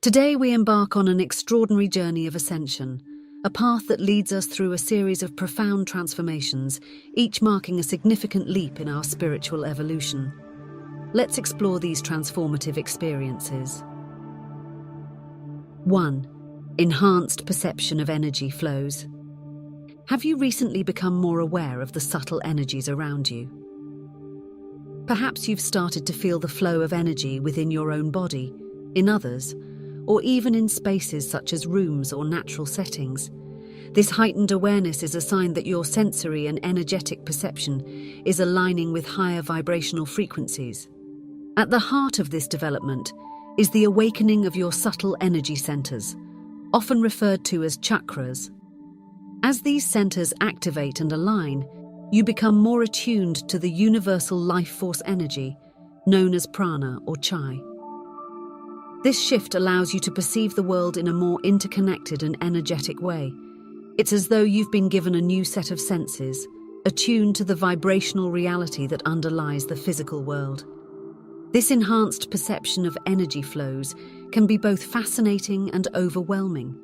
Today we embark on an extraordinary journey of ascension, a path that leads us through a series of profound transformations, each marking a significant leap in our spiritual evolution. Let's explore these transformative experiences. 1. Enhanced perception of energy flows. Have you recently become more aware of the subtle energies around you? Perhaps you've started to feel the flow of energy within your own body, in others, or even in spaces such as rooms or natural settings. This heightened awareness is a sign that your sensory and energetic perception is aligning with higher vibrational frequencies. At the heart of this development is the awakening of your subtle energy centers, often referred to as chakras. As these centers activate and align, you become more attuned to the universal life force energy, known as prana or chi. This shift allows you to perceive the world in a more interconnected and energetic way. It's as though you've been given a new set of senses, attuned to the vibrational reality that underlies the physical world. This enhanced perception of energy flows can be both fascinating and overwhelming.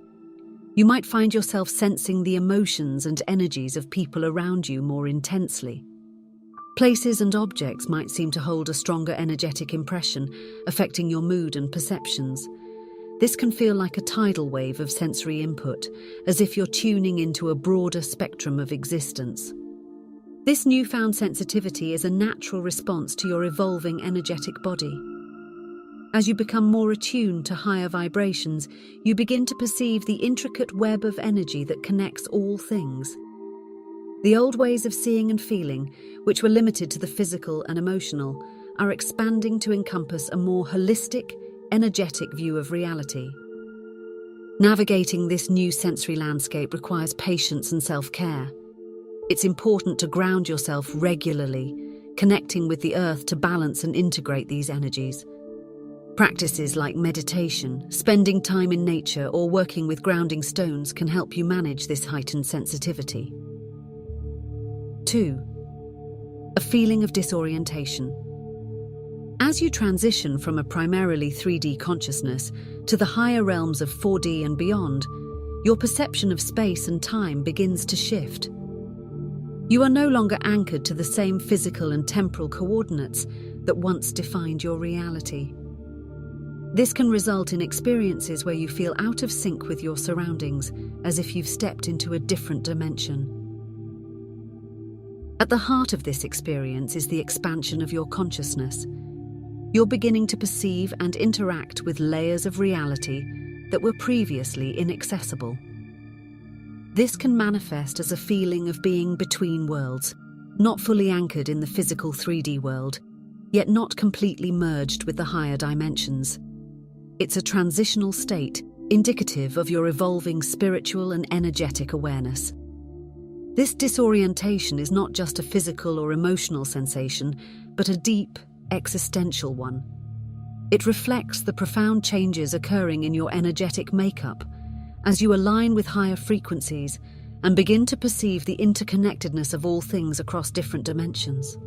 You might find yourself sensing the emotions and energies of people around you more intensely. Places and objects might seem to hold a stronger energetic impression, affecting your mood and perceptions. This can feel like a tidal wave of sensory input, as if you're tuning into a broader spectrum of existence. This newfound sensitivity is a natural response to your evolving energetic body. As you become more attuned to higher vibrations, you begin to perceive the intricate web of energy that connects all things. The old ways of seeing and feeling, which were limited to the physical and emotional, are expanding to encompass a more holistic, energetic view of reality. Navigating this new sensory landscape requires patience and self-care. It's important to ground yourself regularly, connecting with the earth to balance and integrate these energies. Practices like meditation, spending time in nature, or working with grounding stones can help you manage this heightened sensitivity. 2. A feeling of disorientation. As you transition from a primarily 3D consciousness to the higher realms of 4D and beyond, your perception of space and time begins to shift. You are no longer anchored to the same physical and temporal coordinates that once defined your reality. This can result in experiences where you feel out of sync with your surroundings, as if you've stepped into a different dimension. At the heart of this experience is the expansion of your consciousness. You're beginning to perceive and interact with layers of reality that were previously inaccessible. This can manifest as a feeling of being between worlds, not fully anchored in the physical 3D world, yet not completely merged with the higher dimensions. It's a transitional state, indicative of your evolving spiritual and energetic awareness. This disorientation is not just a physical or emotional sensation, but a deep, existential one. It reflects the profound changes occurring in your energetic makeup as you align with higher frequencies and begin to perceive the interconnectedness of all things across different dimensions.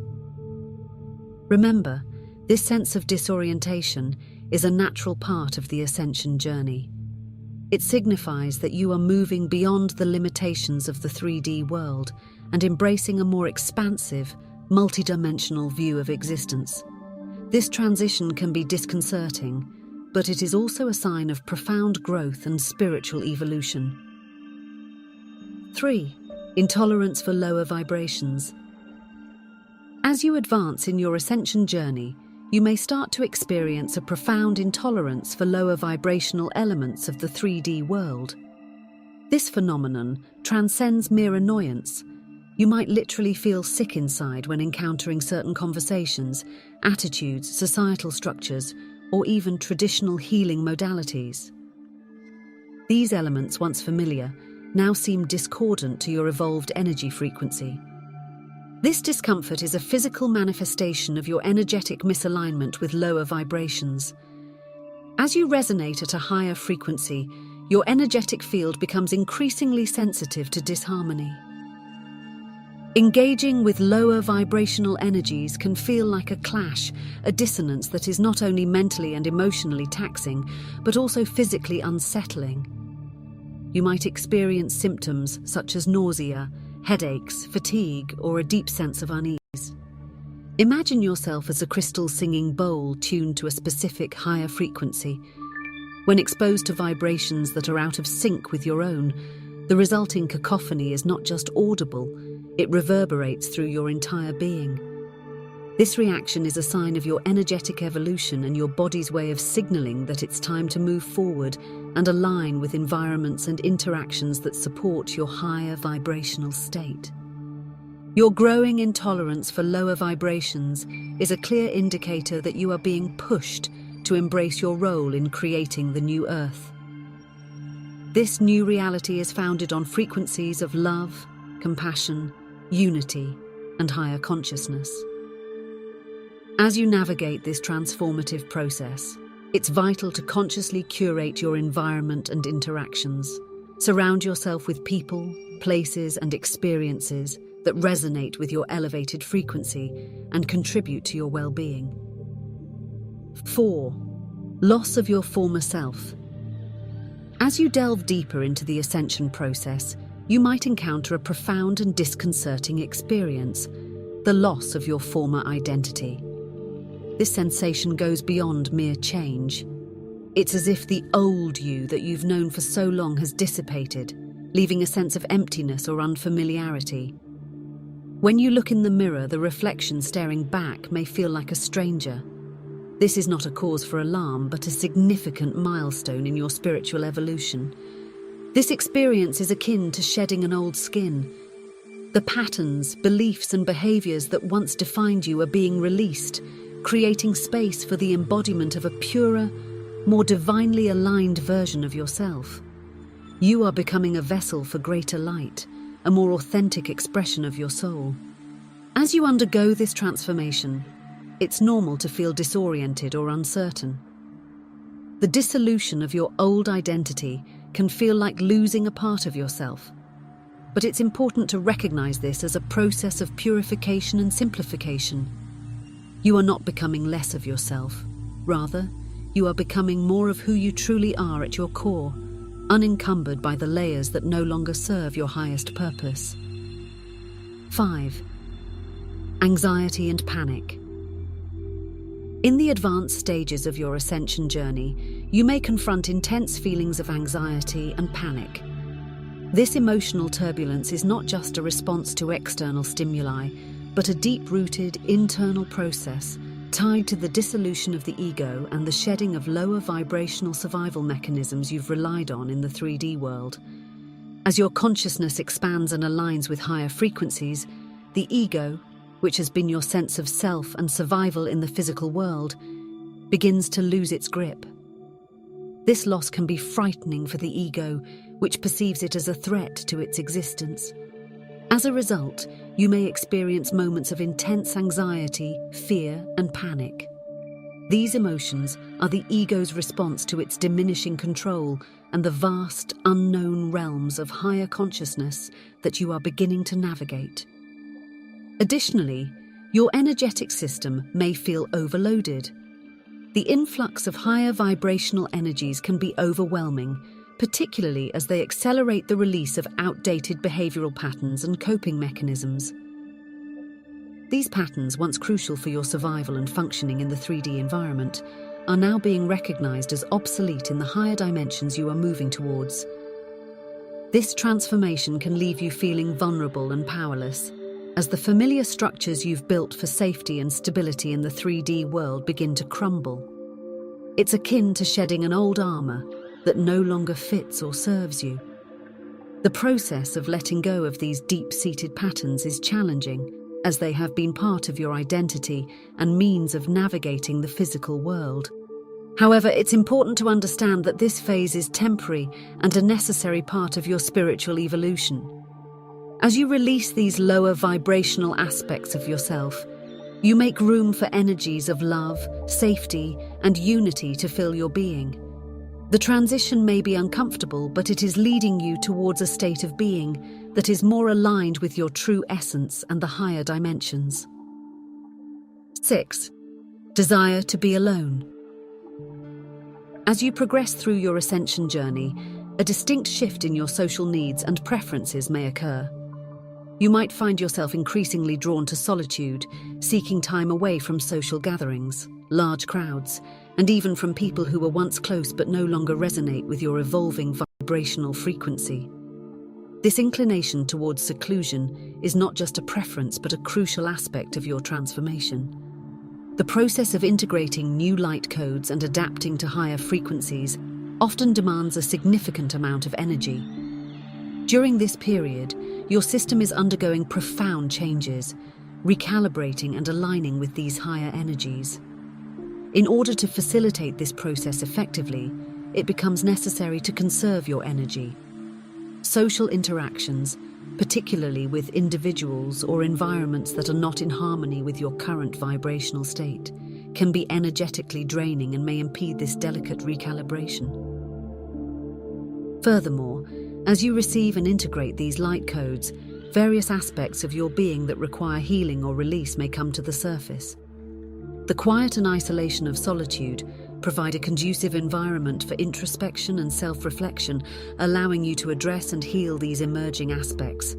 Remember, this sense of disorientation is a natural part of the ascension journey. It signifies that you are moving beyond the limitations of the 3D world and embracing a more expansive, multidimensional view of existence. This transition can be disconcerting, but it is also a sign of profound growth and spiritual evolution. 3. Intolerance for lower vibrations. As you advance in your ascension journey, you may start to experience a profound intolerance for lower vibrational elements of the 3D world. This phenomenon transcends mere annoyance. You might literally feel sick inside when encountering certain conversations, attitudes, societal structures, or even traditional healing modalities. These elements, once familiar, now seem discordant to your evolved energy frequency. This discomfort is a physical manifestation of your energetic misalignment with lower vibrations. As you resonate at a higher frequency, your energetic field becomes increasingly sensitive to disharmony. Engaging with lower vibrational energies can feel like a clash, a dissonance that is not only mentally and emotionally taxing, but also physically unsettling. You might experience symptoms such as nausea, headaches, fatigue, or a deep sense of unease. Imagine yourself as a crystal singing bowl tuned to a specific higher frequency. When exposed to vibrations that are out of sync with your own, the resulting cacophony is not just audible, it reverberates through your entire being. This reaction is a sign of your energetic evolution and your body's way of signaling that it's time to move forward and align with environments and interactions that support your higher vibrational state. Your growing intolerance for lower vibrations is a clear indicator that you are being pushed to embrace your role in creating the new Earth. This new reality is founded on frequencies of love, compassion, unity, and higher consciousness. As you navigate this transformative process, it's vital to consciously curate your environment and interactions. Surround yourself with people, places, and experiences that resonate with your elevated frequency and contribute to your well-being. 4. Loss of your former self. As you delve deeper into the ascension process, you might encounter a profound and disconcerting experience: the loss of your former identity. This sensation goes beyond mere change. It's as if the old you that you've known for so long has dissipated, leaving a sense of emptiness or unfamiliarity. When you look in the mirror, the reflection staring back may feel like a stranger. This is not a cause for alarm, but a significant milestone in your spiritual evolution. This experience is akin to shedding an old skin. The patterns, beliefs, and behaviors that once defined you are being released, creating space for the embodiment of a purer, more divinely aligned version of yourself. You are becoming a vessel for greater light, a more authentic expression of your soul. As you undergo this transformation, it's normal to feel disoriented or uncertain. The dissolution of your old identity can feel like losing a part of yourself, but it's important to recognize this as a process of purification and simplification. You are not becoming less of yourself. Rather, you are becoming more of who you truly are at your core, unencumbered by the layers that no longer serve your highest purpose. 5. Anxiety and panic. In the advanced stages of your ascension journey, you may confront intense feelings of anxiety and panic. This emotional turbulence is not just a response to external stimuli, but a deep-rooted internal process tied to the dissolution of the ego and the shedding of lower vibrational survival mechanisms you've relied on in the 3D world. As your consciousness expands and aligns with higher frequencies, the ego, which has been your sense of self and survival in the physical world, begins to lose its grip. This loss can be frightening for the ego, which perceives it as a threat to its existence. As a result, you may experience moments of intense anxiety, fear, and panic. These emotions are the ego's response to its diminishing control and the vast, unknown realms of higher consciousness that you are beginning to navigate. Additionally, your energetic system may feel overloaded. The influx of higher vibrational energies can be overwhelming, particularly as they accelerate the release of outdated behavioral patterns and coping mechanisms. These patterns, once crucial for your survival and functioning in the 3D environment, are now being recognized as obsolete in the higher dimensions you are moving towards. This transformation can leave you feeling vulnerable and powerless, as the familiar structures you've built for safety and stability in the 3D world begin to crumble. It's akin to shedding an old armor that no longer fits or serves you. The process of letting go of these deep-seated patterns is challenging, as they have been part of your identity and means of navigating the physical world. However, it's important to understand that this phase is temporary and a necessary part of your spiritual evolution. As you release these lower vibrational aspects of yourself, you make room for energies of love, safety, and unity to fill your being. The transition may be uncomfortable, but it is leading you towards a state of being that is more aligned with your true essence and the higher dimensions. 6. Desire to be alone. As you progress through your ascension journey, a distinct shift in your social needs and preferences may occur. You might find yourself increasingly drawn to solitude, seeking time away from social gatherings, large crowds, and even from people who were once close but no longer resonate with your evolving vibrational frequency. This inclination towards seclusion is not just a preference but a crucial aspect of your transformation. The process of integrating new light codes and adapting to higher frequencies often demands a significant amount of energy. During this period, your system is undergoing profound changes, recalibrating and aligning with these higher energies. In order to facilitate this process effectively, it becomes necessary to conserve your energy. Social interactions, particularly with individuals or environments that are not in harmony with your current vibrational state, can be energetically draining and may impede this delicate recalibration. Furthermore, as you receive and integrate these light codes, various aspects of your being that require healing or release may come to the surface. The quiet and isolation of solitude provide a conducive environment for introspection and self-reflection, allowing you to address and heal these emerging aspects.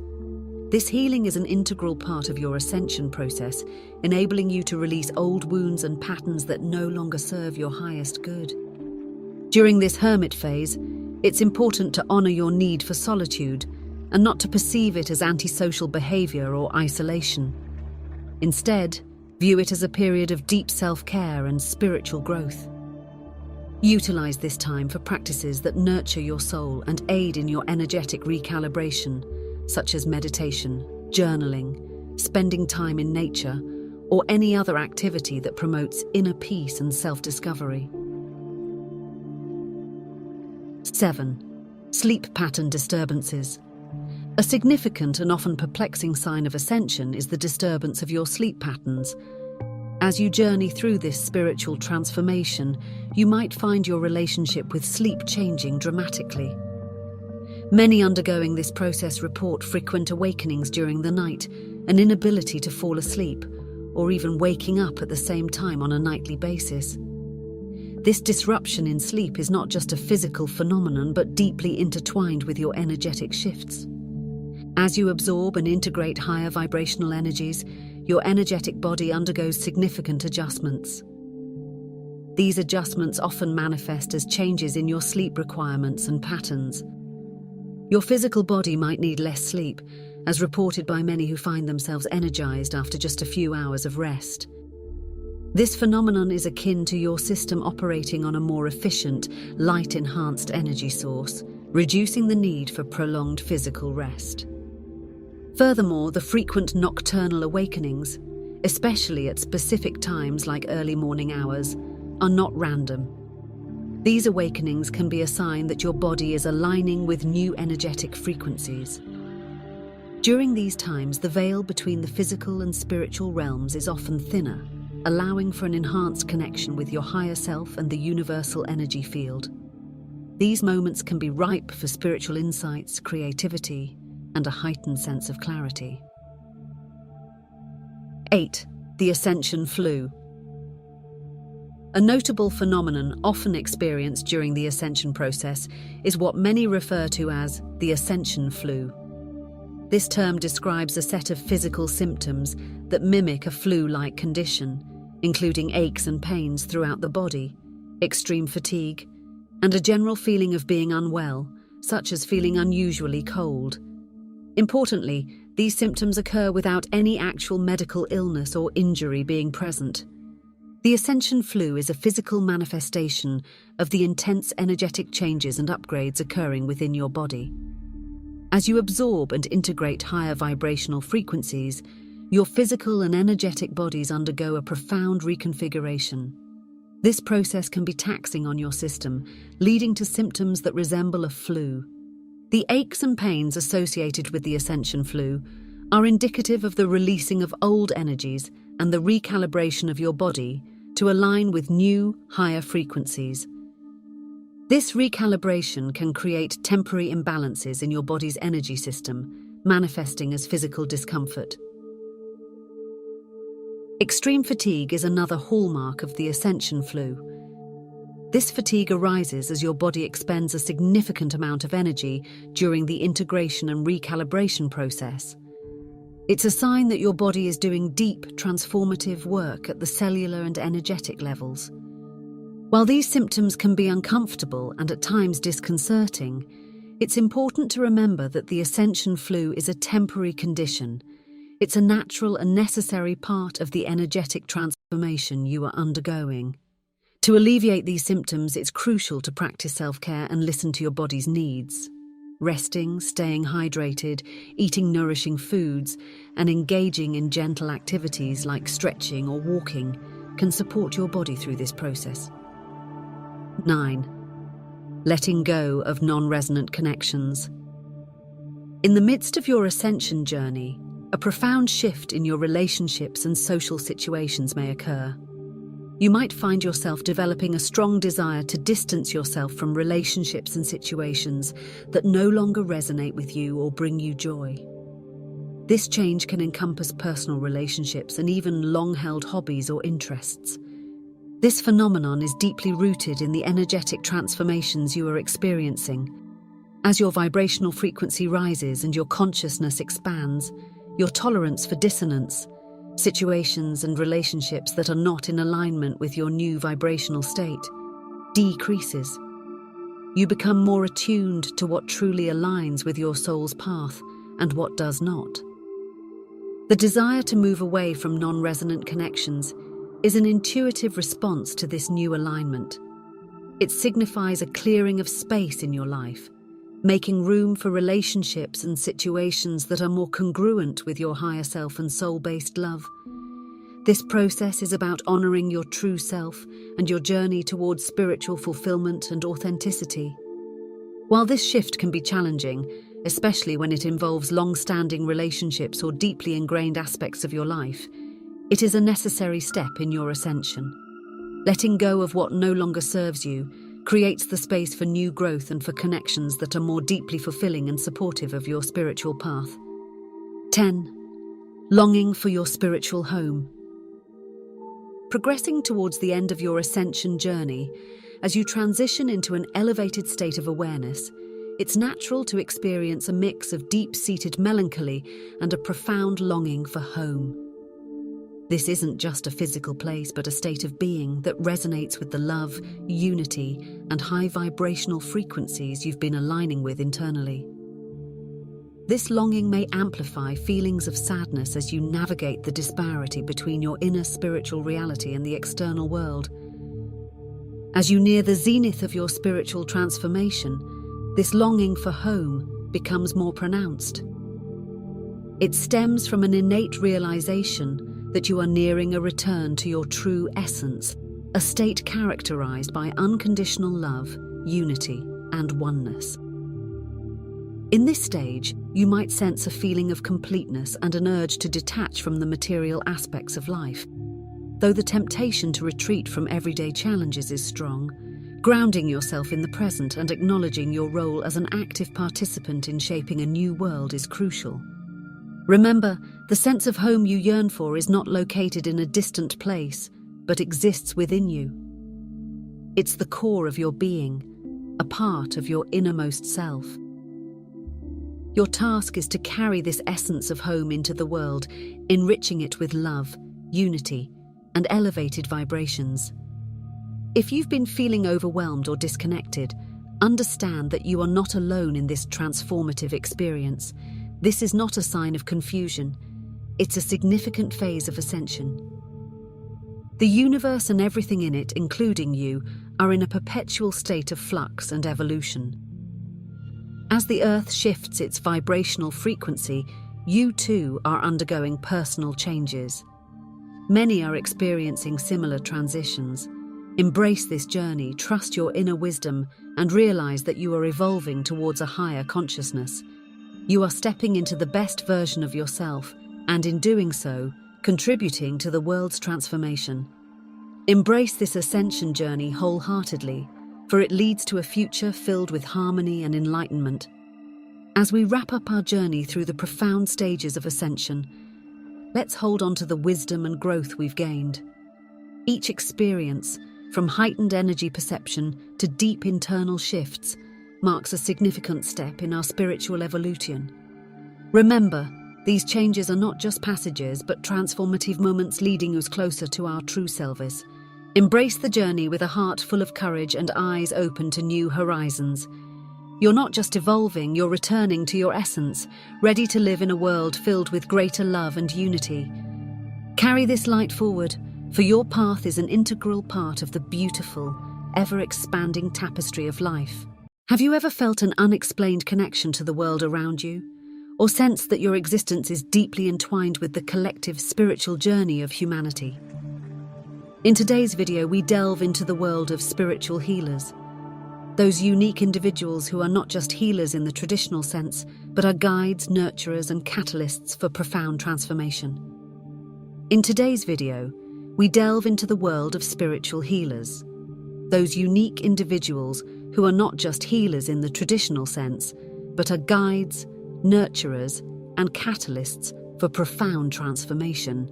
This healing is an integral part of your ascension process, enabling you to release old wounds and patterns that no longer serve your highest good. During this hermit phase, it's important to honor your need for solitude and not to perceive it as antisocial behavior or isolation. Instead, view it as a period of deep self-care and spiritual growth. Utilize this time for practices that nurture your soul and aid in your energetic recalibration, such as meditation, journaling, spending time in nature, or any other activity that promotes inner peace and self-discovery. 7. Sleep pattern disturbances. A significant and often perplexing sign of ascension is the disturbance of your sleep patterns. As you journey through this spiritual transformation, you might find your relationship with sleep changing dramatically. Many undergoing this process report frequent awakenings during the night, an inability to fall asleep, or even waking up at the same time on a nightly basis. This disruption in sleep is not just a physical phenomenon but deeply intertwined with your energetic shifts. As you absorb and integrate higher vibrational energies, your energetic body undergoes significant adjustments. These adjustments often manifest as changes in your sleep requirements and patterns. Your physical body might need less sleep, as reported by many who find themselves energized after just a few hours of rest. This phenomenon is akin to your system operating on a more efficient, light-enhanced energy source, reducing the need for prolonged physical rest. Furthermore, the frequent nocturnal awakenings, especially at specific times like early morning hours, are not random. These awakenings can be a sign that your body is aligning with new energetic frequencies. During these times, the veil between the physical and spiritual realms is often thinner, allowing for an enhanced connection with your higher self and the universal energy field. These moments can be ripe for spiritual insights, creativity, and a heightened sense of clarity. 8. The Ascension Flu. A notable phenomenon often experienced during the ascension process is what many refer to as the Ascension Flu. This term describes a set of physical symptoms that mimic a flu-like condition, including aches and pains throughout the body, extreme fatigue, and a general feeling of being unwell, such as feeling unusually cold. Importantly, these symptoms occur without any actual medical illness or injury being present. The Ascension Flu is a physical manifestation of the intense energetic changes and upgrades occurring within your body. As you absorb and integrate higher vibrational frequencies, your physical and energetic bodies undergo a profound reconfiguration. This process can be taxing on your system, leading to symptoms that resemble a flu. The aches and pains associated with the Ascension Flu are indicative of the releasing of old energies and the recalibration of your body to align with new, higher frequencies. This recalibration can create temporary imbalances in your body's energy system, manifesting as physical discomfort. Extreme fatigue is another hallmark of the Ascension flu. This fatigue arises as your body expends a significant amount of energy during the integration and recalibration process. It's a sign that your body is doing deep, transformative work at the cellular and energetic levels. While these symptoms can be uncomfortable and at times disconcerting, it's important to remember that the Ascension flu is a temporary condition. It's a natural and necessary part of the energetic transformation you are undergoing. To alleviate these symptoms, it's crucial to practice self-care and listen to your body's needs. Resting, staying hydrated, eating nourishing foods, and engaging in gentle activities like stretching or walking can support your body through this process. 9. Letting go of non-resonant connections. In the midst of your Ascension journey, a profound shift in your relationships and social situations may occur. You might find yourself developing a strong desire to distance yourself from relationships and situations that no longer resonate with you or bring you joy. This change can encompass personal relationships and even long-held hobbies or interests. This phenomenon is deeply rooted in the energetic transformations you are experiencing. As your vibrational frequency rises and your consciousness expands, your tolerance for dissonance, situations and relationships that are not in alignment with your new vibrational state, decreases. You become more attuned to what truly aligns with your soul's path and what does not. The desire to move away from non-resonant connections is an intuitive response to this new alignment. It signifies a clearing of space in your life, making room for relationships and situations that are more congruent with your higher self and soul-based love. This process is about honoring your true self and your journey towards spiritual fulfillment and authenticity. While this shift can be challenging, especially when it involves long-standing relationships or deeply ingrained aspects of your life, it is a necessary step in your ascension. Letting go of what no longer serves you creates the space for new growth and for connections that are more deeply fulfilling and supportive of your spiritual path. 10. Longing for your spiritual home. Progressing towards the end of your ascension journey, as you transition into an elevated state of awareness, it's natural to experience a mix of deep-seated melancholy and a profound longing for home. This isn't just a physical place, but a state of being that resonates with the love, unity, and high vibrational frequencies you've been aligning with internally. This longing may amplify feelings of sadness as you navigate the disparity between your inner spiritual reality and the external world. As you near the zenith of your spiritual transformation, this longing for home becomes more pronounced. It stems from an innate realization that you are nearing a return to your true essence, a state characterized by unconditional love, unity, and oneness. In this stage, you might sense a feeling of completeness and an urge to detach from the material aspects of life. Though the temptation to retreat from everyday challenges is strong, grounding yourself in the present and acknowledging your role as an active participant in shaping a new world is crucial. Remember, the sense of home you yearn for is not located in a distant place, but exists within you. It's the core of your being, a part of your innermost self. Your task is to carry this essence of home into the world, enriching it with love, unity, and elevated vibrations. If you've been feeling overwhelmed or disconnected, understand that you are not alone in this transformative experience. This is not a sign of confusion. It's a significant phase of ascension. The universe and everything in it, including you, are in a perpetual state of flux and evolution. As the Earth shifts its vibrational frequency, you too are undergoing personal changes. Many are experiencing similar transitions. Embrace this journey, trust your inner wisdom, and realize that you are evolving towards a higher consciousness. You are stepping into the best version of yourself, and in doing so, contributing to the world's transformation. Embrace this ascension journey wholeheartedly, for it leads to a future filled with harmony and enlightenment. As we wrap up our journey through the profound stages of Ascension, let's hold on to the wisdom and growth we've gained. Each experience, from heightened energy perception to deep internal shifts, marks a significant step in our spiritual evolution. Remember, these changes are not just passages, but transformative moments leading us closer to our true selves. Embrace the journey with a heart full of courage and eyes open to new horizons. You're not just evolving, you're returning to your essence, ready to live in a world filled with greater love and unity. Carry this light forward, for your path is an integral part of the beautiful, ever-expanding tapestry of life. Have you ever felt an unexplained connection to the world around you, or sensed that your existence is deeply entwined with the collective spiritual journey of humanity? In today's video, we delve into the world of spiritual healers, those unique individuals who are not just healers in the traditional sense, but are guides, nurturers, and catalysts for profound transformation. In today's video, we delve into the world of spiritual healers, those unique individuals who are not just healers in the traditional sense, but are guides, nurturers, and catalysts for profound transformation.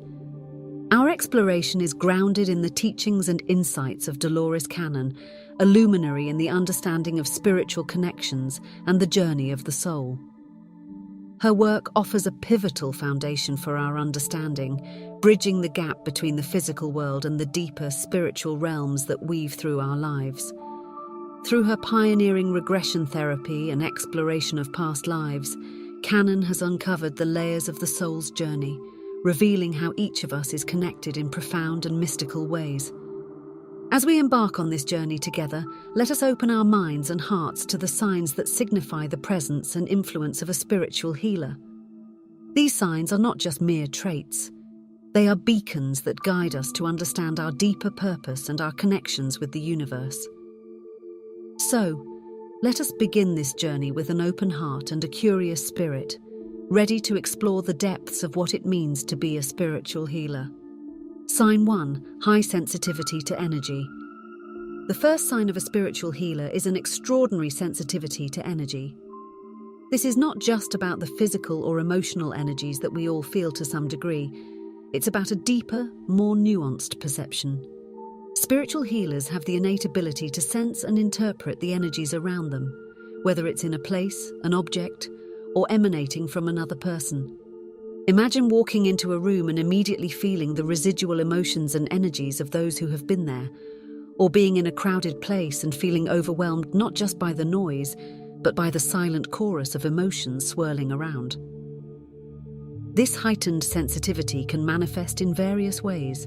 Our exploration is grounded in the teachings and insights of Dolores, a luminary in the understanding of spiritual connections and the journey of the soul. Her work offers a pivotal foundation for our understanding, bridging the gap between the physical world and the deeper spiritual realms that weave through our lives. Through her pioneering regression therapy and exploration of past lives, Canon has uncovered the layers of the soul's journey, revealing how each of us is connected in profound and mystical ways. As we embark on this journey together, let us open our minds and hearts to the signs that signify the presence and influence of a spiritual healer. These signs are not just mere traits. They are beacons that guide us to understand our deeper purpose and our connections with the universe. So, let us begin this journey with an open heart and a curious spirit, ready to explore the depths of what it means to be a spiritual healer. Sign 1. High sensitivity to energy. The first sign of a spiritual healer is an extraordinary sensitivity to energy. This is not just about the physical or emotional energies that we all feel to some degree. It's about a deeper, more nuanced perception. Spiritual healers have the innate ability to sense and interpret the energies around them, whether it's in a place, an object, or emanating from another person. Imagine walking into a room and immediately feeling the residual emotions and energies of those who have been there, or being in a crowded place and feeling overwhelmed not just by the noise, but by the silent chorus of emotions swirling around. This heightened sensitivity can manifest in various ways.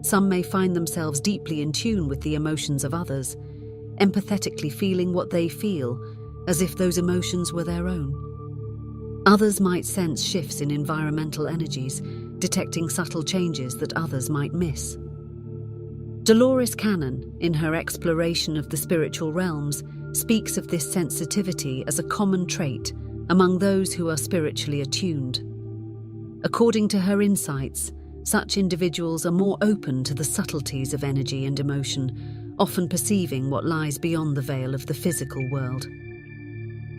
Some may find themselves deeply in tune with the emotions of others, empathetically feeling what they feel, as if those emotions were their own. Others might sense shifts in environmental energies, detecting subtle changes that others might miss. Dolores, in her exploration of the spiritual realms, speaks of this sensitivity as a common trait among those who are spiritually attuned. According to her insights, such individuals are more open to the subtleties of energy and emotion, often perceiving what lies beyond the veil of the physical world.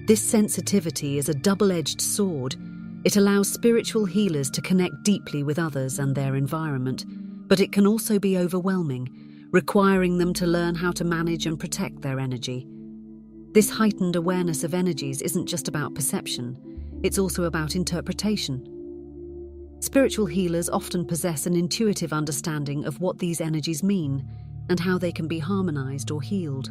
This sensitivity is a double-edged sword. It allows spiritual healers to connect deeply with others and their environment, but it can also be overwhelming, requiring them to learn how to manage and protect their energy. This heightened awareness of energies isn't just about perception, it's also about interpretation. Spiritual healers often possess an intuitive understanding of what these energies mean and how they can be harmonized or healed.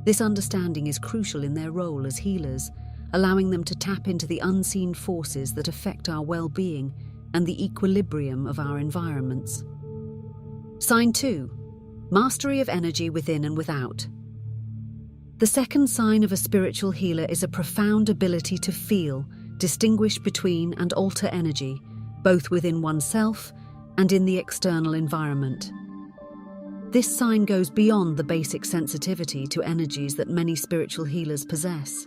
This understanding is crucial in their role as healers, allowing them to tap into the unseen forces that affect our well-being and the equilibrium of our environments. Sign 2. Mastery of energy within and without. The second sign of a spiritual healer is a profound ability to feel, distinguish between and alter energy, both within oneself and in the external environment. This sign goes beyond the basic sensitivity to energies that many spiritual healers possess.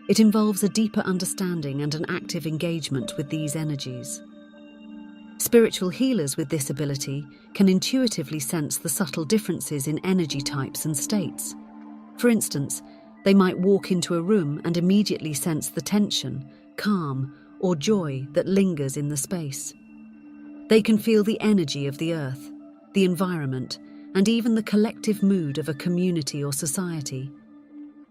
It involves a deeper understanding and an active engagement with these energies. Spiritual healers with this ability can intuitively sense the subtle differences in energy types and states. For instance, they might walk into a room and immediately sense the tension, calm, or joy that lingers in the space. They can feel the energy of the earth, the environment, and even the collective mood of a community or society.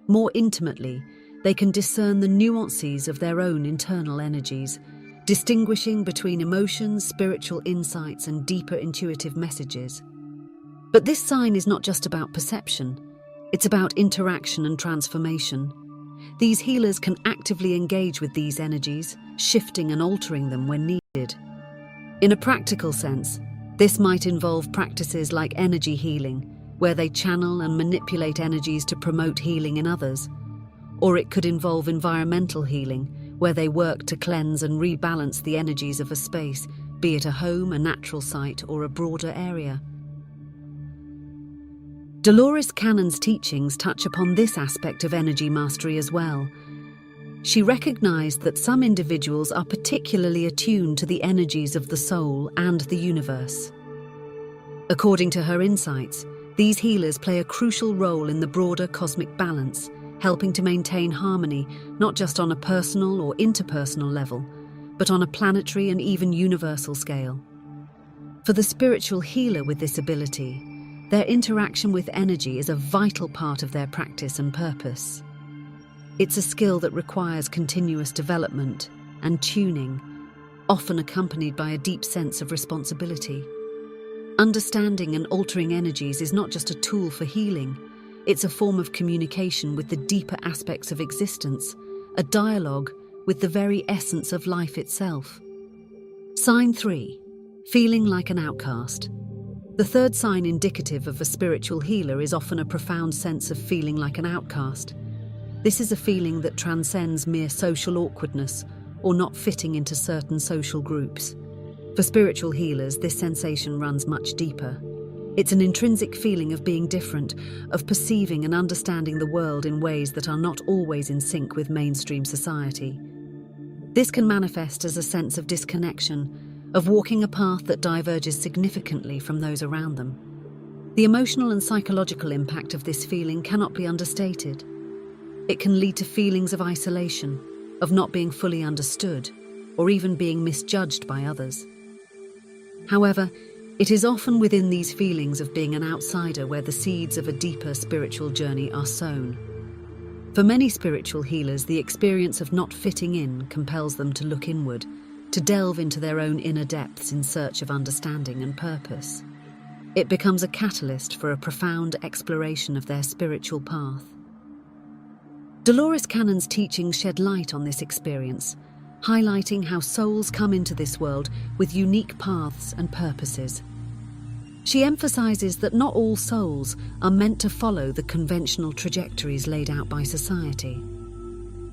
More intimately, they can discern the nuances of their own internal energies, distinguishing between emotions, spiritual insights, and deeper intuitive messages. But this sign is not just about perception. It's about interaction and transformation. These healers can actively engage with these energies, shifting and altering them when needed. In a practical sense, this might involve practices like energy healing, where they channel and manipulate energies to promote healing in others. Or it could involve environmental healing, where they work to cleanse and rebalance the energies of a space, be it a home, a natural site, or a broader area. Dolores Cannon's teachings touch upon this aspect of energy mastery as well. She recognized that some individuals are particularly attuned to the energies of the soul and the universe. According to her insights, these healers play a crucial role in the broader cosmic balance, helping to maintain harmony not just on a personal or interpersonal level, but on a planetary and even universal scale. For the spiritual healer with this ability, their interaction with energy is a vital part of their practice and purpose. It's a skill that requires continuous development and tuning, often accompanied by a deep sense of responsibility. Understanding and altering energies is not just a tool for healing, it's a form of communication with the deeper aspects of existence, a dialogue with the very essence of life itself. Sign 3. Feeling like an outcast. The third sign indicative of a spiritual healer is often a profound sense of feeling like an outcast. This is a feeling that transcends mere social awkwardness or not fitting into certain social groups. For spiritual healers, this sensation runs much deeper. It's an intrinsic feeling of being different, of perceiving and understanding the world in ways that are not always in sync with mainstream society. This can manifest as a sense of disconnection, of walking a path that diverges significantly from those around them. The emotional and psychological impact of this feeling cannot be understated. It can lead to feelings of isolation, of not being fully understood, or even being misjudged by others. However, it is often within these feelings of being an outsider where the seeds of a deeper spiritual journey are sown. For many spiritual healers, the experience of not fitting in compels them to look inward, to delve into their own inner depths in search of understanding and purpose. It becomes a catalyst for a profound exploration of their spiritual path. Dolores Cannon's teachings shed light on this experience, highlighting how souls come into this world with unique paths and purposes. She emphasizes that not all souls are meant to follow the conventional trajectories laid out by society.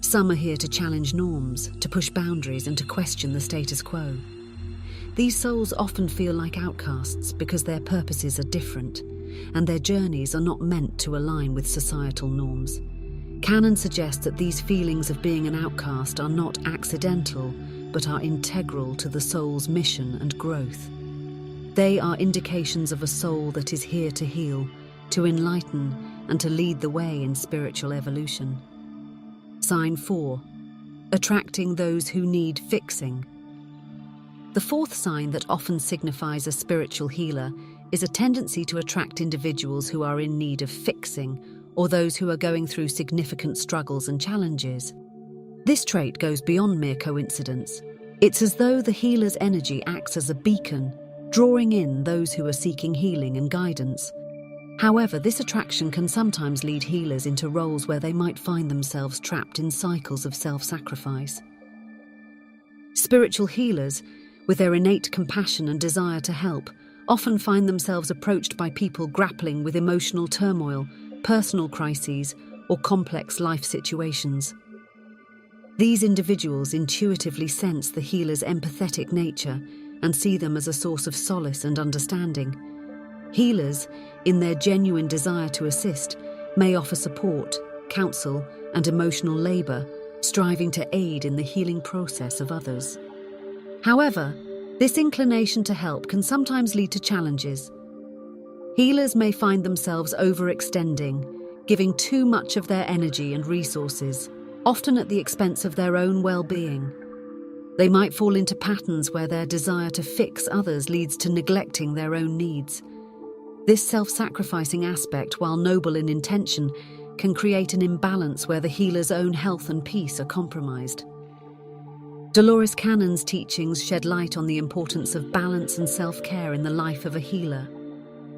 Some are here to challenge norms, to push boundaries, and to question the status quo. These souls often feel like outcasts because their purposes are different, and their journeys are not meant to align with societal norms. Cannon suggests that these feelings of being an outcast are not accidental, but are integral to the soul's mission and growth. They are indications of a soul that is here to heal, to enlighten, and to lead the way in spiritual evolution. Sign 4. Attracting those who need fixing. The fourth sign that often signifies a spiritual healer is a tendency to attract individuals who are in need of fixing, or those who are going through significant struggles and challenges. This trait goes beyond mere coincidence. It's as though the healer's energy acts as a beacon, drawing in those who are seeking healing and guidance. However, this attraction can sometimes lead healers into roles where they might find themselves trapped in cycles of self-sacrifice. Spiritual healers, with their innate compassion and desire to help, often find themselves approached by people grappling with emotional turmoil, personal crises, or complex life situations. These individuals intuitively sense the healer's empathetic nature and see them as a source of solace and understanding. Healers, in their genuine desire to assist, may offer support, counsel, and emotional labor, striving to aid in the healing process of others. However, This inclination to help can sometimes lead to challenges. Healers may find themselves overextending, giving too much of their energy and resources, often at the expense of their own well-being. They might fall into patterns where their desire to fix others leads to neglecting their own needs. This self-sacrificing aspect, while noble in intention, can create an imbalance where the healer's own health and peace are compromised. Dolores Cannon's teachings shed light on the importance of balance and self-care in the life of a healer.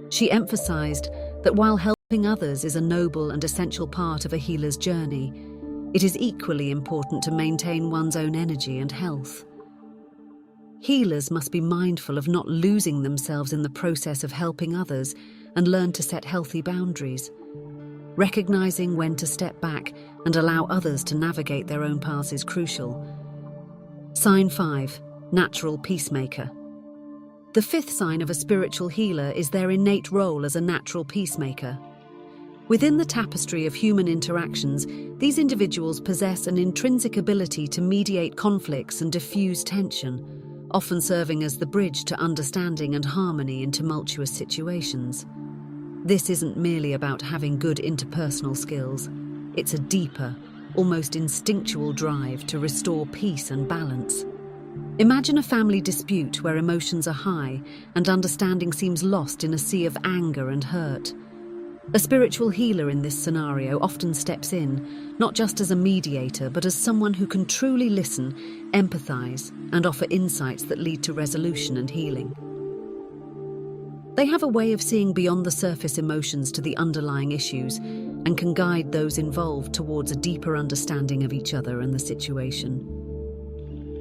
She emphasized that while helping others is a noble and essential part of a healer's journey, it is equally important to maintain one's own energy and health. Healers must be mindful of not losing themselves in the process of helping others and learn to set healthy boundaries. Recognizing when to step back and allow others to navigate their own paths is crucial. Sign 5. Natural peacemaker. The fifth sign of a spiritual healer is their innate role as a natural peacemaker. Within the tapestry of human interactions, these individuals possess an intrinsic ability to mediate conflicts and diffuse tension, often serving as the bridge to understanding and harmony in tumultuous situations. This isn't merely about having good interpersonal skills. It's a deeper, almost instinctual drive to restore peace and balance. Imagine a family dispute where emotions are high and understanding seems lost in a sea of anger and hurt. A spiritual healer in this scenario often steps in, not just as a mediator, but as someone who can truly listen, empathize, and offer insights that lead to resolution and healing. They have a way of seeing beyond the surface emotions to the underlying issues and can guide those involved towards a deeper understanding of each other and the situation.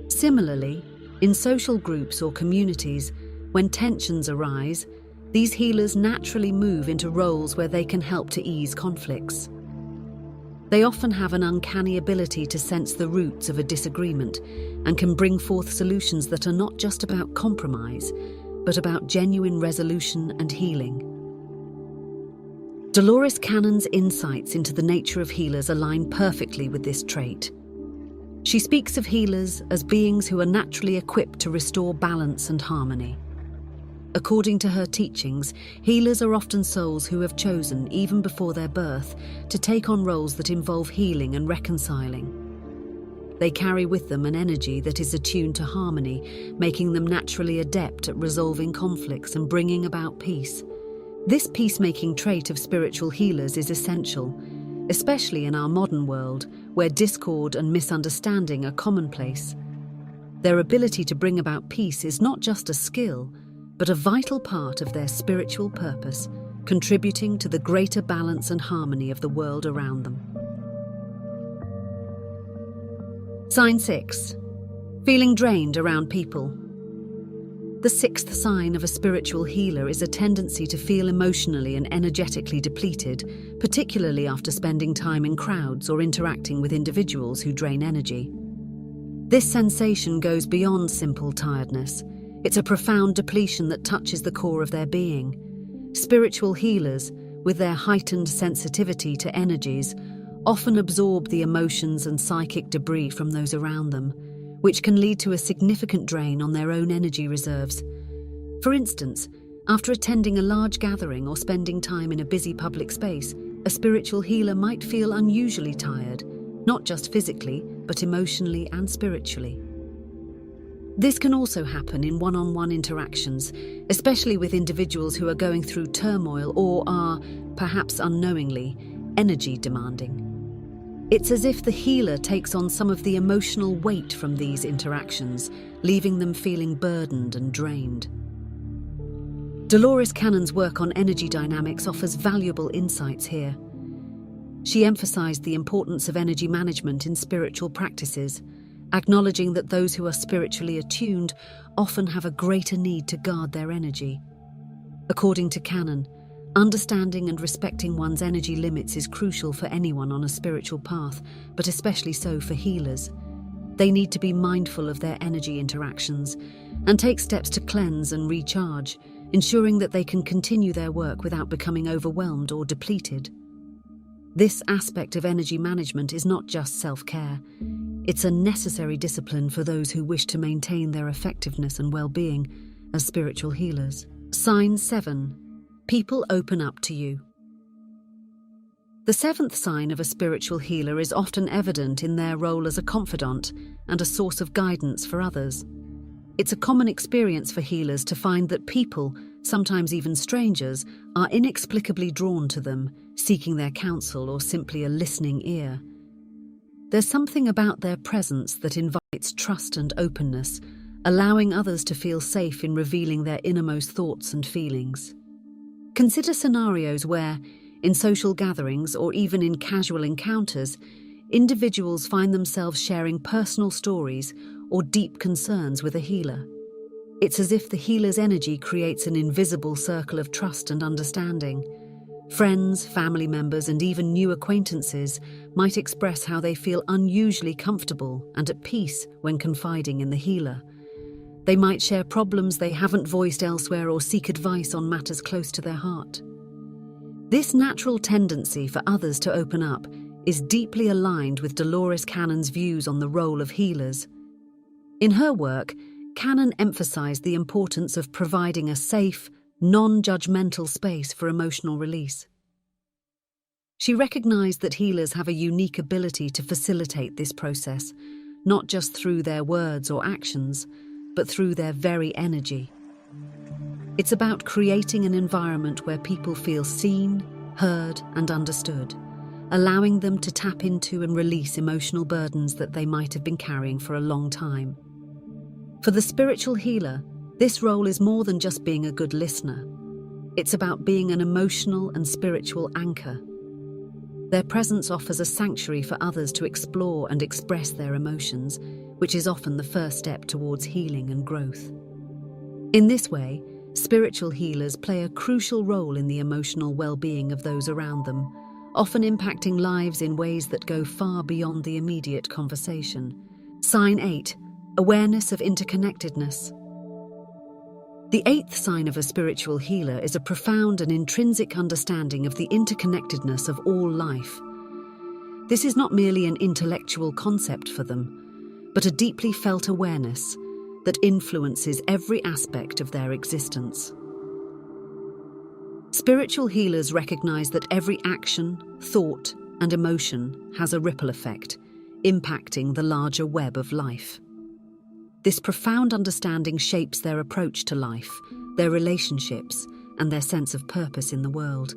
Similarly, in social groups or communities, when tensions arise, these healers naturally move into roles where they can help to ease conflicts. They often have an uncanny ability to sense the roots of a disagreement and can bring forth solutions that are not just about compromise, but about genuine resolution and healing. Dolores Cannon's insights into the nature of healers align perfectly with this trait. She speaks of healers as beings who are naturally equipped to restore balance and harmony. According to her teachings, healers are often souls who have chosen, even before their birth, to take on roles that involve healing and reconciling. They carry with them an energy that is attuned to harmony, making them naturally adept at resolving conflicts and bringing about peace. This peacemaking trait of spiritual healers is essential, especially in our modern world, where discord and misunderstanding are commonplace. Their ability to bring about peace is not just a skill, but a vital part of their spiritual purpose, contributing to the greater balance and harmony of the world around them. Sign 6. Feeling drained around people. The sixth sign of a spiritual healer is a tendency to feel emotionally and energetically depleted, particularly after spending time in crowds or interacting with individuals who drain energy. This sensation goes beyond simple tiredness. It's a profound depletion that touches the core of their being. Spiritual healers, with their heightened sensitivity to energies, often absorb the emotions and psychic debris from those around them, which can lead to a significant drain on their own energy reserves. For instance, after attending a large gathering or spending time in a busy public space, a spiritual healer might feel unusually tired, not just physically, but emotionally and spiritually. This can also happen in one-on-one interactions, especially with individuals who are going through turmoil or are, perhaps unknowingly, energy demanding. It's as if the healer takes on some of the emotional weight from these interactions, leaving them feeling burdened and drained. Dolores Cannon's work on energy dynamics offers valuable insights here. She emphasized the importance of energy management in spiritual practices, acknowledging that those who are spiritually attuned often have a greater need to guard their energy. According to Cannon, understanding and respecting one's energy limits is crucial for anyone on a spiritual path, but especially so for healers. They need to be mindful of their energy interactions and take steps to cleanse and recharge, ensuring that they can continue their work without becoming overwhelmed or depleted. This aspect of energy management is not just self-care. It's a necessary discipline for those who wish to maintain their effectiveness and well-being as spiritual healers. Sign 7. People open up to you. The 7th sign of a spiritual healer is often evident in their role as a confidant and a source of guidance for others. It's a common experience for healers to find that people, sometimes even strangers, are inexplicably drawn to them, seeking their counsel or simply a listening ear. There's something about their presence that invites trust and openness, allowing others to feel safe in revealing their innermost thoughts and feelings. Consider scenarios where, in social gatherings or even in casual encounters, individuals find themselves sharing personal stories or deep concerns with a healer. It's as if the healer's energy creates an invisible circle of trust and understanding. Friends, family members, and even new acquaintances might express how they feel unusually comfortable and at peace when confiding in the healer. They might share problems they haven't voiced elsewhere or seek advice on matters close to their heart. This natural tendency for others to open up is deeply aligned with Dolores Cannon's views on the role of healers. In her work, Cannon emphasized the importance of providing a safe, non-judgmental space for emotional release. She recognized that healers have a unique ability to facilitate this process, not just through their words or actions, but through their very energy. It's about creating an environment where people feel seen, heard, and understood, allowing them to tap into and release emotional burdens that they might have been carrying for a long time. For the spiritual healer, this role is more than just being a good listener. It's about being an emotional and spiritual anchor. Their presence offers a sanctuary for others to explore and express their emotions, which is often the first step towards healing and growth. In this way, spiritual healers play a crucial role in the emotional well-being of those around them, often impacting lives in ways that go far beyond the immediate conversation. Sign 8. Awareness of interconnectedness. The 8th sign of a spiritual healer is a profound and intrinsic understanding of the interconnectedness of all life. This is not merely an intellectual concept for them, but a deeply felt awareness that influences every aspect of their existence. Spiritual healers recognize that every action, thought, and emotion has a ripple effect, impacting the larger web of life. This profound understanding shapes their approach to life, their relationships, and their sense of purpose in the world.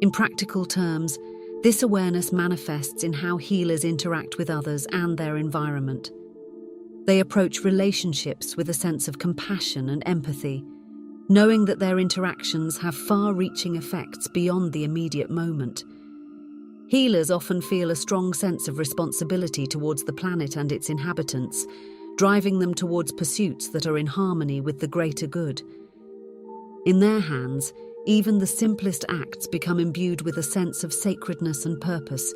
In practical terms, this awareness manifests in how healers interact with others and their environment. They approach relationships with a sense of compassion and empathy, knowing that their interactions have far-reaching effects beyond the immediate moment. Healers often feel a strong sense of responsibility towards the planet and its inhabitants, driving them towards pursuits that are in harmony with the greater good. In their hands, even the simplest acts become imbued with a sense of sacredness and purpose,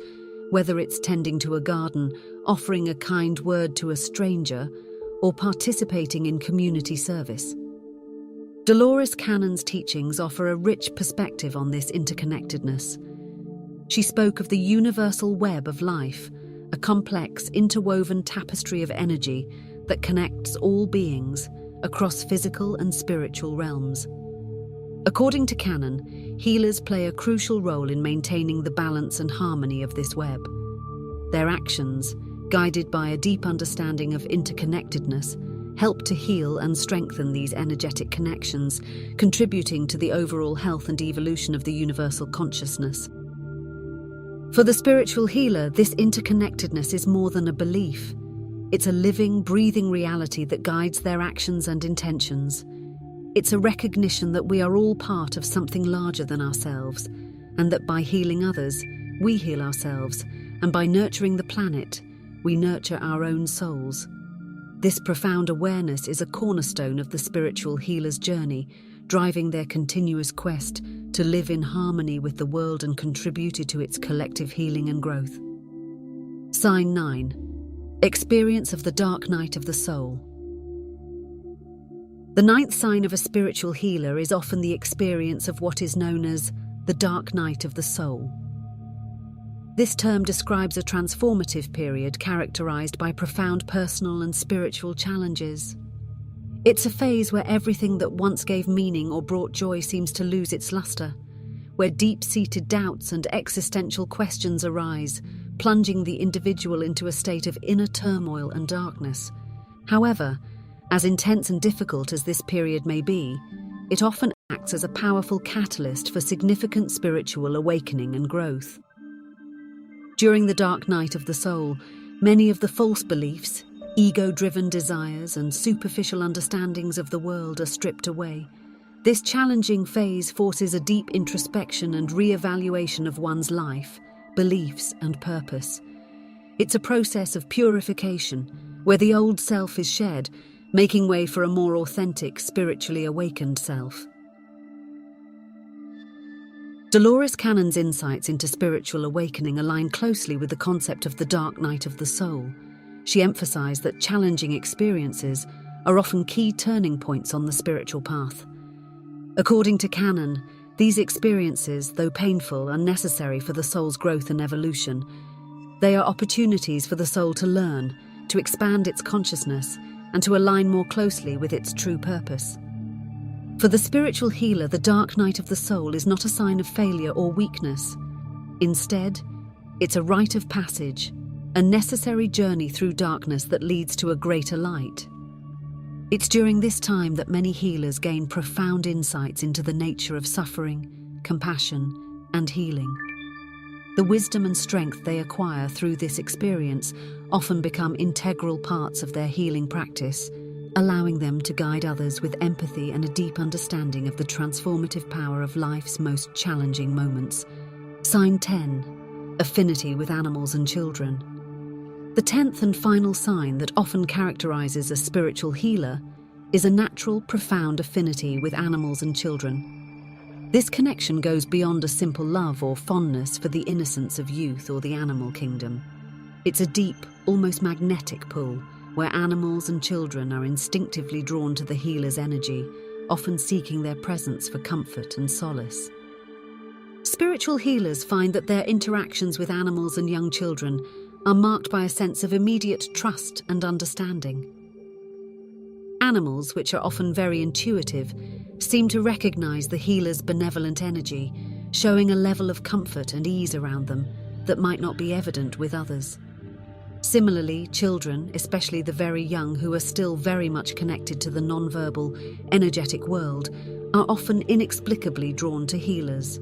whether it's tending to a garden, offering a kind word to a stranger, or participating in community service. Dolores Cannon's teachings offer a rich perspective on this interconnectedness. She spoke of the universal web of life, a complex, interwoven tapestry of energy that connects all beings across physical and spiritual realms. According to Cannon, healers play a crucial role in maintaining the balance and harmony of this web. Their actions, guided by a deep understanding of interconnectedness, help to heal and strengthen these energetic connections, contributing to the overall health and evolution of the universal consciousness. For the spiritual healer, this interconnectedness is more than a belief. It's a living, breathing reality that guides their actions and intentions. It's a recognition that we are all part of something larger than ourselves, and that by healing others, we heal ourselves, and by nurturing the planet, we nurture our own souls. This profound awareness is a cornerstone of the spiritual healer's journey, driving their continuous quest to live in harmony with the world and contribute to its collective healing and growth. Sign 9. Experience of the dark night of the soul. The 9th sign of a spiritual healer is often the experience of what is known as the dark night of the soul. This term describes a transformative period characterized by profound personal and spiritual challenges. It's a phase where everything that once gave meaning or brought joy seems to lose its luster, where deep-seated doubts and existential questions arise, plunging the individual into a state of inner turmoil and darkness. However, as intense and difficult as this period may be, it often acts as a powerful catalyst for significant spiritual awakening and growth. During the dark night of the soul, many of the false beliefs, ego-driven desires, and superficial understandings of the world are stripped away. This challenging phase forces a deep introspection and re-evaluation of one's life, beliefs, and purpose. It's a process of purification, where the old self is shed, making way for a more authentic, spiritually awakened self. Dolores Cannon's insights into spiritual awakening align closely with the concept of the dark night of the soul. She emphasized that challenging experiences are often key turning points on the spiritual path. According to Cannon, these experiences, though painful, are necessary for the soul's growth and evolution. They are opportunities for the soul to learn, to expand its consciousness, and to align more closely with its true purpose. For the spiritual healer, the dark night of the soul is not a sign of failure or weakness. Instead, it's a rite of passage, a necessary journey through darkness that leads to a greater light. It's during this time that many healers gain profound insights into the nature of suffering, compassion, and healing. The wisdom and strength they acquire through this experience often become integral parts of their healing practice, allowing them to guide others with empathy and a deep understanding of the transformative power of life's most challenging moments. Sign 10. Affinity with animals and children. The 10th and final sign that often characterizes a spiritual healer is a natural, profound affinity with animals and children. This connection goes beyond a simple love or fondness for the innocence of youth or the animal kingdom. It's a deep, almost magnetic pull, where animals and children are instinctively drawn to the healer's energy, often seeking their presence for comfort and solace. Spiritual healers find that their interactions with animals and young children are marked by a sense of immediate trust and understanding. Animals, which are often very intuitive, seem to recognize the healer's benevolent energy, showing a level of comfort and ease around them that might not be evident with others. Similarly, children, especially the very young who are still very much connected to the nonverbal, energetic world, are often inexplicably drawn to healers.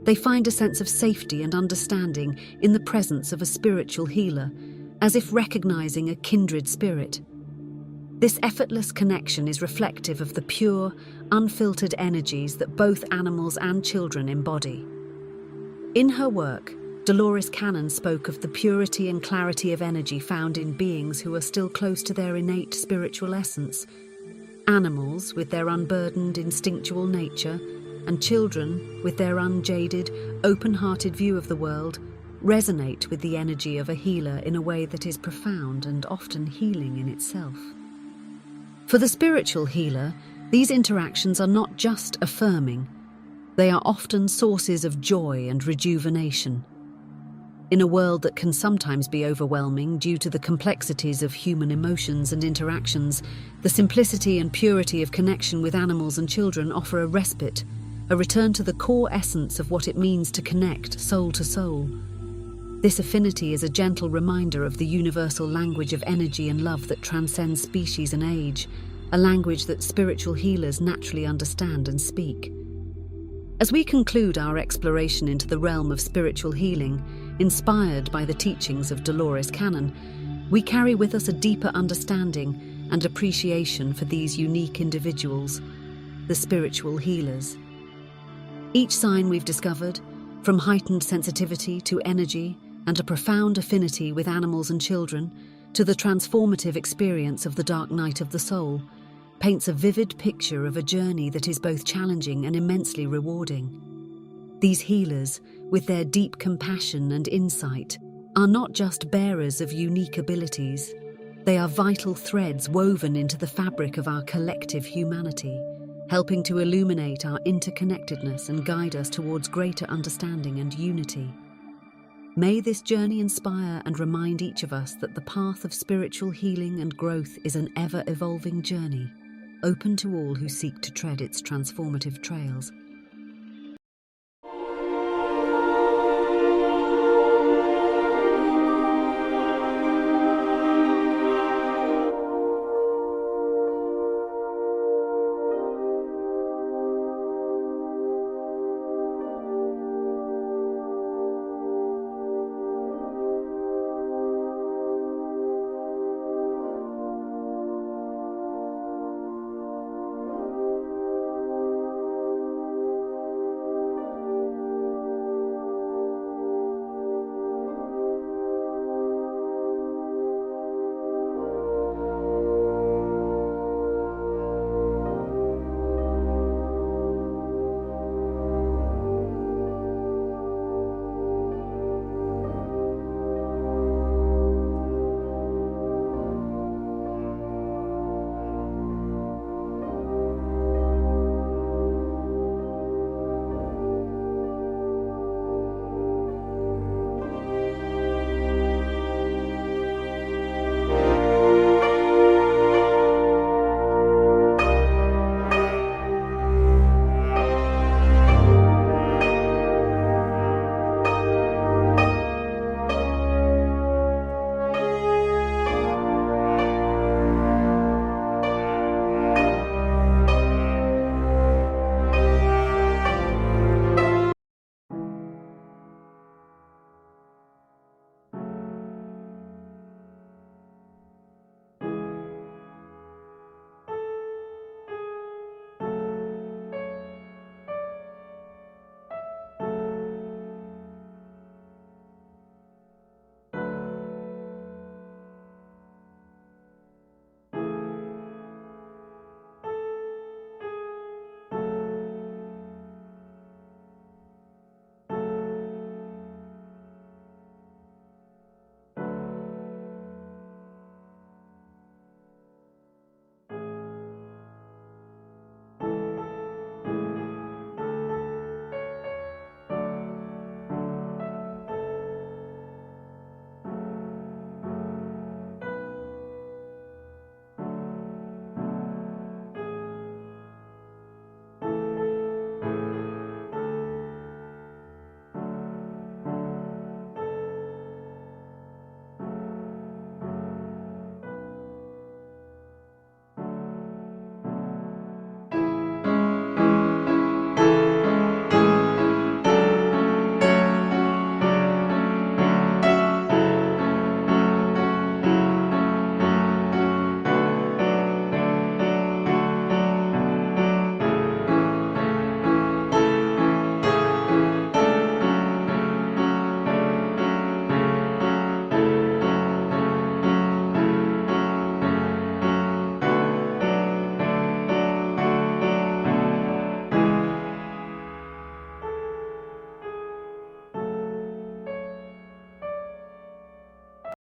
They find a sense of safety and understanding in the presence of a spiritual healer, as if recognizing a kindred spirit. This effortless connection is reflective of the pure, unfiltered energies that both animals and children embody. In her work, Dolores Cannon spoke of the purity and clarity of energy found in beings who are still close to their innate spiritual essence. Animals, with their unburdened, instinctual nature, and children, with their unjaded, open-hearted view of the world, resonate with the energy of a healer in a way that is profound and often healing in itself. For the spiritual healer, these interactions are not just affirming, they are often sources of joy and rejuvenation. In a world that can sometimes be overwhelming due to the complexities of human emotions and interactions, the simplicity and purity of connection with animals and children offer a respite, a return to the core essence of what it means to connect soul to soul. This affinity is a gentle reminder of the universal language of energy and love that transcends species and age, a language that spiritual healers naturally understand and speak. As we conclude our exploration into the realm of spiritual healing, inspired by the teachings of Dolores Cannon, we carry with us a deeper understanding and appreciation for these unique individuals, the spiritual healers. Each sign we've discovered, from heightened sensitivity to energy and a profound affinity with animals and children, to the transformative experience of the dark night of the soul, paints a vivid picture of a journey that is both challenging and immensely rewarding. These healers, with their deep compassion and insight, are not just bearers of unique abilities. They are vital threads woven into the fabric of our collective humanity, helping to illuminate our interconnectedness and guide us towards greater understanding and unity. May this journey inspire and remind each of us that the path of spiritual healing and growth is an ever-evolving journey, open to all who seek to tread its transformative trails.